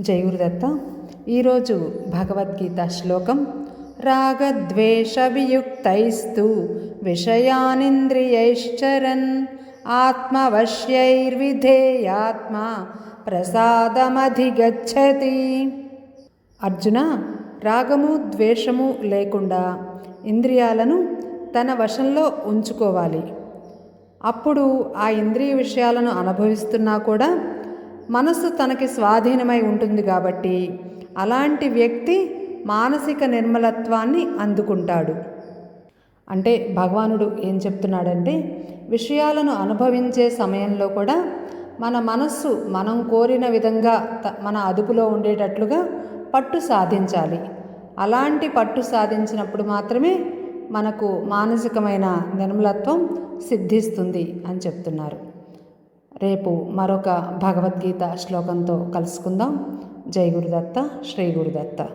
జై గురుదత్త. ఈరోజు భగవద్గీత శ్లోకం రాగద్వేష వియుక్తైస్తు విషయానింద్రియైశ్చరన్ ఆత్మవశ్యైర్విధేయాత్మ ప్రసాదమధిగచ్చతి. అర్జున, రాగము ద్వేషము లేకుండా ఇంద్రియాలను తన వశంలో ఉంచుకోవాలి. అప్పుడు ఆ ఇంద్రియ విషయాలను అనుభవిస్తున్నా కూడా మనస్సు తనకి స్వాధీనమై ఉంటుంది కాబట్టి అలాంటి వ్యక్తి మానసిక నిర్మలత్వాన్ని అందుకుంటాడు. అంటే భగవానుడు ఏం చెప్తున్నాడంటే, విషయాలను అనుభవించే సమయంలో కూడా మన మనస్సు మనం కోరిన విధంగా మన అదుపులో ఉండేటట్లుగా పట్టు సాధించాలి. అలాంటి పట్టు సాధించినప్పుడు మాత్రమే మనకు మానసికమైన నిర్మలత్వం సిద్ధిస్తుంది అని చెప్తున్నారు. రేపు మరొక భగవద్గీత శ్లోకంతో కలుసుకుందాం. జై గురుదత్త, శ్రీ గురుదత్త.